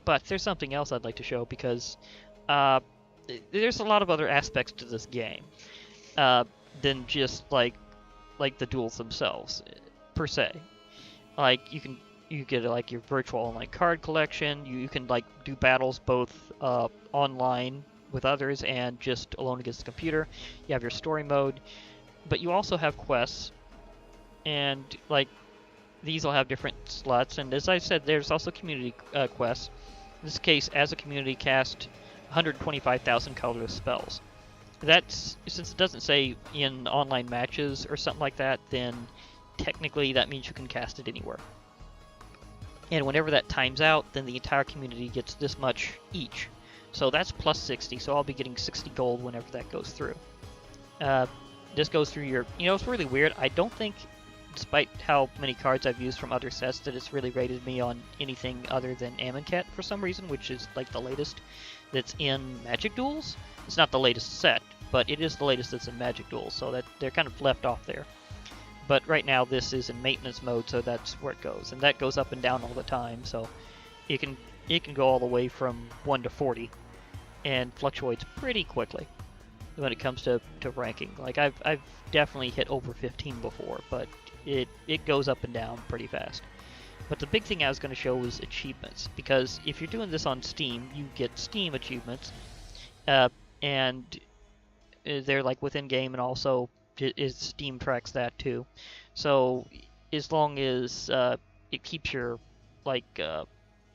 But there's something else I'd like to show because uh, there's a lot of other aspects to this game uh, than just like the duels themselves per se. Like you get like your virtual online card collection. You can like do battles both online with others and just alone against the computer. You have your story mode, but you also have quests, and like these will have different slots. And as I said, there's also community quests. In this case, as a community, cast 125,000 colorless spells. That's, since it doesn't say in online matches or something like that, then technically that means you can cast it anywhere. And whenever that times out, then the entire community gets this much each. So that's plus 60, so I'll be getting 60 gold whenever that goes through. This goes through your... You know, it's really weird. I don't think, despite how many cards I've used from other sets, that it's really rated me on anything other than Amonkhet for some reason, which is like the latest that's in Magic Duels. It's not the latest set, but it is the latest that's in Magic Duels, so that they're kind of left off there. But right now this is in maintenance mode, so that's where it goes, and that goes up and down all the time. So it can go all the way from 1 to 40, and fluctuates pretty quickly when it comes to ranking. Like I've definitely hit over 15 before, but it goes up and down pretty fast. But the big thing I was going to show was achievements, because if you're doing this on Steam, you get Steam achievements, and they're like within game, and also Steam tracks that too. So as long as it keeps your like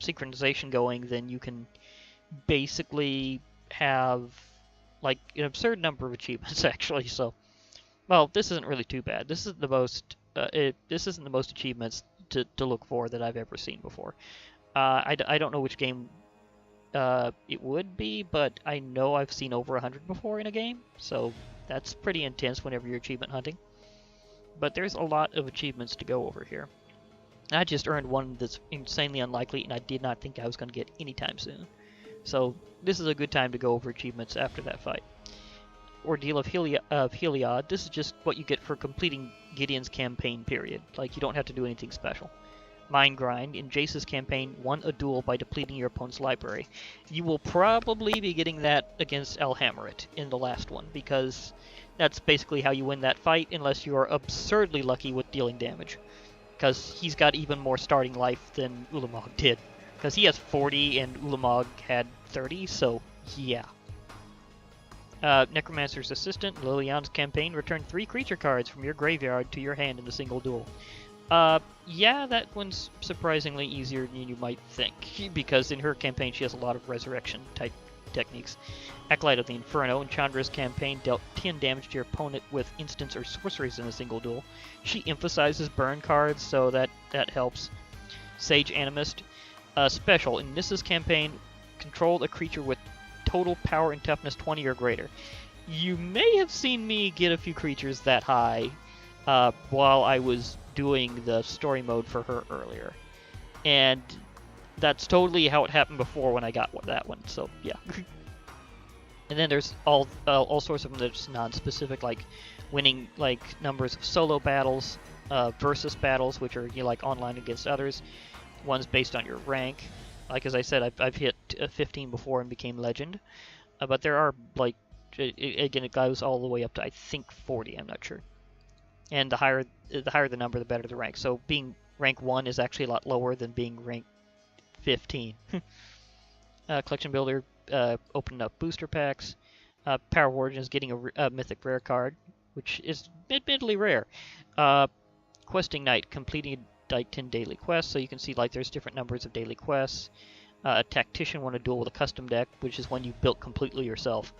synchronization going, then you can basically have like an absurd number of achievements actually. So, well, this isn't really too bad. This is the most. This isn't the most achievements to look for that I've ever seen before. I don't know which game it would be, but I know I've seen over 100 before in a game, so that's pretty intense whenever you're achievement hunting. But there's a lot of achievements to go over here. I just earned one that's insanely unlikely, and I did not think I was going to get anytime soon. So this is a good time to go over achievements after that fight. Ordeal of Heliod. This is just what you get for completing Gideon's campaign period. Like, you don't have to do anything special. Mind Grind. In Jace's campaign, won a duel by depleting your opponent's library. You will probably be getting that against Alhammerit in the last one, because that's basically how you win that fight, unless you are absurdly lucky with dealing damage. Because he's got even more starting life than Ulamog did. Because he has 40 and Ulamog had 30, so yeah. Necromancer's Assistant, Liliana's campaign, return 3 creature cards from your graveyard to your hand in a single duel. Yeah, that one's surprisingly easier than you might think, because in her campaign she has a lot of resurrection-type techniques. Acolyte of the Inferno, in Chandra's campaign, dealt 10 damage to your opponent with instants or sorceries in a single duel. She emphasizes burn cards, so that helps. Sage Animist. Special, in Nissa's campaign, control a creature with total power and toughness 20 or greater. You may have seen me get a few creatures that high while I was doing the story mode for her earlier. And that's totally how it happened before when I got that one, so yeah. And then there's all sorts of them that's non-specific, like winning like numbers of solo battles, versus battles, which are like online against others. One's based on your rank. Like, as I said, I've hit 15 before and became legend. But there are, like, again, it goes all the way up to, I think, 40, I'm not sure. And the higher the number, the better the rank. So being rank 1 is actually a lot lower than being rank 15. Collection Builder, opening up booster packs. Power of Origins, getting a mythic rare card, which is admittedly rare. Questing Night, completing like 10 daily quests, so you can see like there's different numbers of daily quests. A Tactician won a duel with a custom deck, which is one you built completely yourself.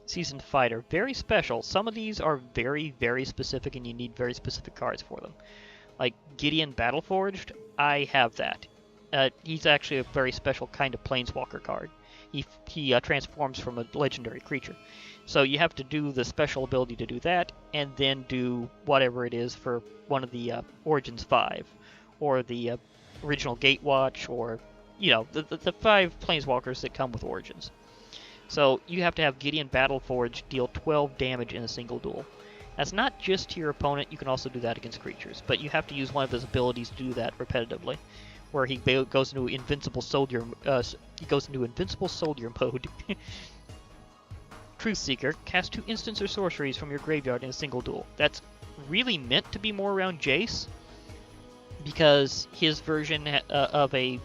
Seasoned Fighter, very special. Some of these are very, very specific, and you need very specific cards for them. Like Gideon Battleforged, I have that. He's actually a very special kind of Planeswalker card. He transforms from a legendary creature. So you have to do the special ability to do that, and then do whatever it is for one of the Origins 5, or the original Gatewatch, or, you know, the 5 Planeswalkers that come with Origins. So you have to have Gideon Battleforged deal 12 damage in a single duel. That's not just to your opponent, you can also do that against creatures, but you have to use one of his abilities to do that repetitively. where he goes into invincible soldier. He goes into invincible soldier mode. Truth Seeker, cast 2 instants or sorceries from your graveyard in a single duel. That's really meant to be more around Jace, because his version of a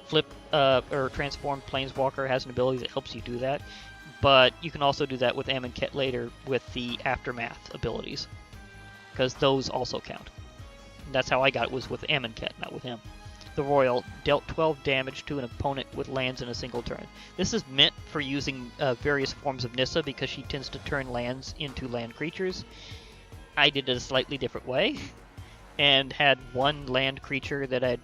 flip or transformed planeswalker has an ability that helps you do that. But you can also do that with Amonkhet later with the Aftermath abilities, because those also count. And that's how I got it, was with Amonkhet, not with him. The Royal dealt 12 damage to an opponent with lands in a single turn. This is meant for using various forms of Nissa, because she tends to turn lands into land creatures. I did it a slightly different way, and had one land creature that I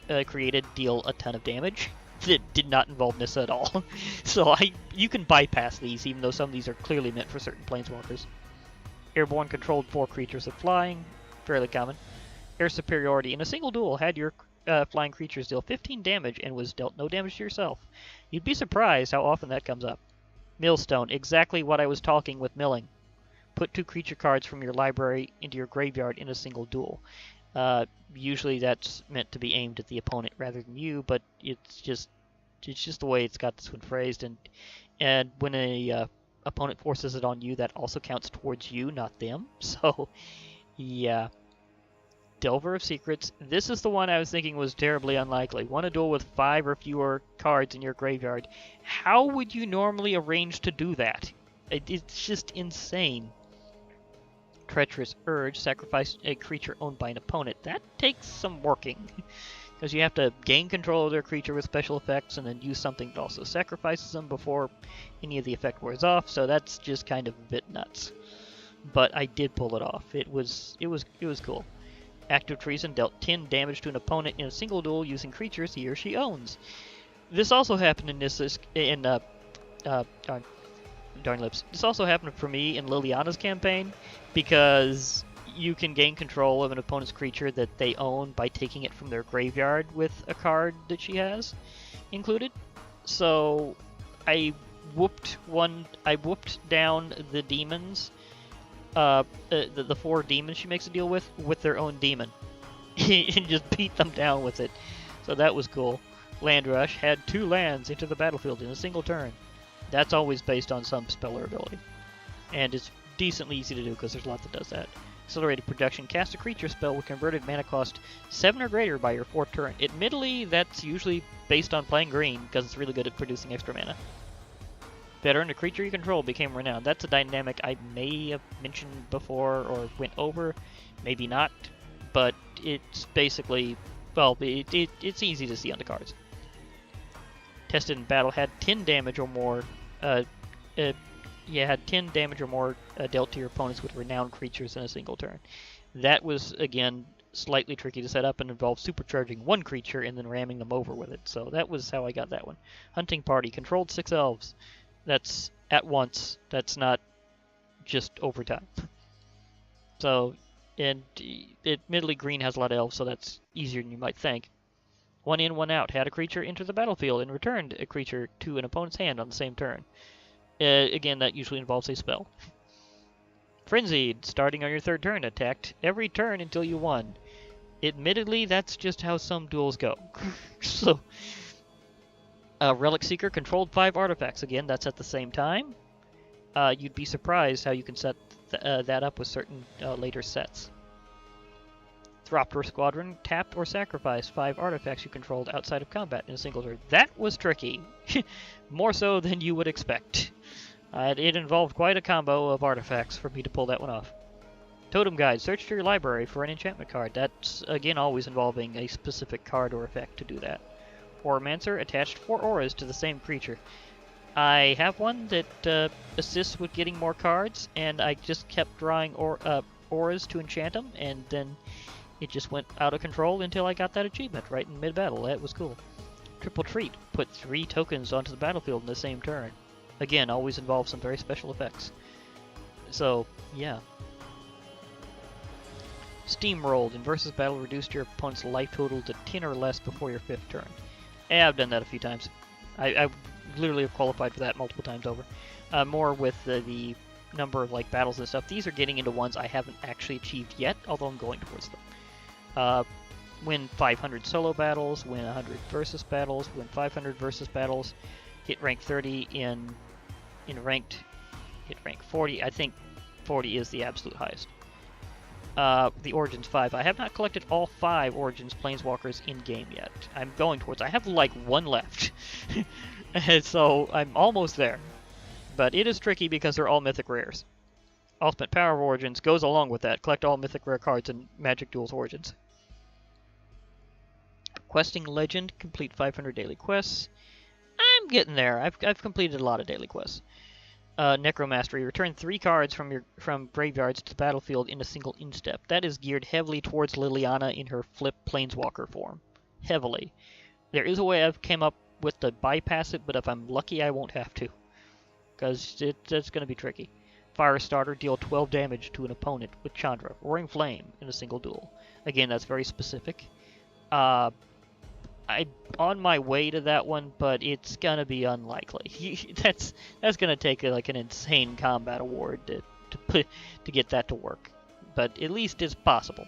had created deal a ton of damage that did not involve Nissa at all. So you can bypass these, even though some of these are clearly meant for certain planeswalkers. Airborne controlled 4 creatures of flying, fairly common. Air superiority in a single duel had your flying creatures deal 15 damage and was dealt no damage to yourself. You'd be surprised how often that comes up. Millstone, exactly what I was talking with milling. Put 2 creature cards from your library into your graveyard in a single duel. Usually that's meant to be aimed at the opponent rather than you, but it's just the way it's got this one phrased, and when a opponent forces it on you, that also counts towards you, not them. So yeah. Delver of Secrets. This is the one I was thinking was terribly unlikely. Want a duel with 5 or fewer cards in your graveyard. How would you normally arrange to do that? It's just insane. Treacherous Urge. Sacrifice a creature owned by an opponent. That takes some working, because you have to gain control of their creature with special effects and then use something that also sacrifices them before any of the effect wears off, so that's just kind of a bit nuts. But I did pull it off. It was cool. Active Treason dealt 10 damage to an opponent in a single duel using creatures he or she owns. This also happened in darn lips. This also happened for me in Liliana's campaign, because you can gain control of an opponent's creature that they own by taking it from their graveyard with a card that she has included. So I whooped down the demons. The 4 demons she makes a deal with their own demon, and just beat them down with it. So that was cool. Land Rush had 2 lands into the battlefield in a single turn. That's always based on some spell or ability, and it's decently easy to do because there's a lot that does that. Accelerated Production, cast a creature spell with converted mana cost 7 or greater by your 4th turn. Admittedly, that's usually based on playing green, because it's really good at producing extra mana. Veteran, a creature you control became renowned. That's a dynamic I may have mentioned before or went over, maybe not, but it's basically, well, it's easy to see on the cards. Tested in battle, had 10 damage or more. Had 10 damage or more dealt to your opponents with renowned creatures in a single turn. That was, again, slightly tricky to set up and involved supercharging 1 creature and then ramming them over with it. So that was how I got that one. Hunting Party, controlled 6 elves. That's at once. That's not just over time. So, and admittedly green has a lot of elves, so that's easier than you might think. 1 in, 1 out. Had a creature enter the battlefield and returned a creature to an opponent's hand on the same turn. Again, that usually involves a spell. Frenzied, starting on your 3rd turn, attacked every turn until you won. Admittedly, that's just how some duels go. So, Relic Seeker controlled 5 artifacts. Again, that's at the same time. You'd be surprised how you can set that up with certain later sets. Thropter Squadron, tapped or sacrificed 5 artifacts you controlled outside of combat in a single turn. That was tricky. More so than you would expect. It involved quite a combo of artifacts for me to pull that one off. Totem Guide, search through your library for an enchantment card. That's, again, always involving a specific card or effect to do that. Auramancer, attached 4 auras to the same creature. I have one that assists with getting more cards, and I just kept drawing auras to enchant them, and then it just went out of control until I got that achievement right in mid-battle. That was cool. Triple Treat, put 3 tokens onto the battlefield in the same turn. Again, always involves some very special effects. So, yeah. Steamrolled, in versus battle, reduced your opponent's life total to 10 or less before your 5th turn. Yeah, I've done that a few times. I literally have qualified for that multiple times over. More with the number of like battles and stuff. These are getting into ones I haven't actually achieved yet, although I'm going towards them. win 500 solo battles, win 100 versus battles, win 500 versus battles, hit rank 30 in ranked, hit rank 40. I think 40 is the absolute highest. The Origins 5. I have not collected all 5 Origins Planeswalkers in-game yet. I'm going towards... I have like 1 left. And so I'm almost there. But it is tricky because they're all Mythic Rares. Ultimate Power of Origins goes along with that. Collect all Mythic Rare cards in Magic Duels Origins. Questing Legend. Complete 500 daily quests. I'm getting there. I've completed a lot of daily quests. Necro Mastery. Return 3 cards from graveyards to the battlefield in a single instep. That is geared heavily towards Liliana in her flip Planeswalker form. Heavily. There is a way I've came up with to bypass it, but if I'm lucky, I won't have to. Because that's going to be tricky. Firestarter. Deal 12 damage to an opponent with Chandra. Roaring Flame in a single duel. Again, that's very specific. I'm on my way to that one, but it's gonna be unlikely. that's gonna take like an insane combat award to get that to work. But at least it's possible.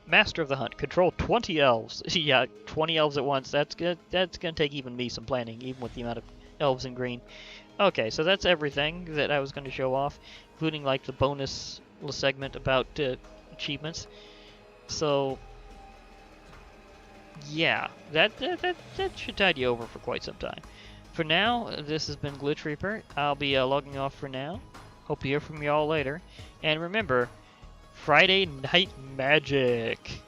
Master of the Hunt. Control 20 elves. Yeah, 20 elves at once. That's gonna take even me some planning, even with the amount of elves in green. Okay, so that's everything that I was going to show off, including like the bonus segment about achievements. So yeah, that should tide you over for quite some time. For now, this has been Glitch Reaper. I'll be logging off for now. Hope to hear from y'all later. And remember, Friday Night Magic!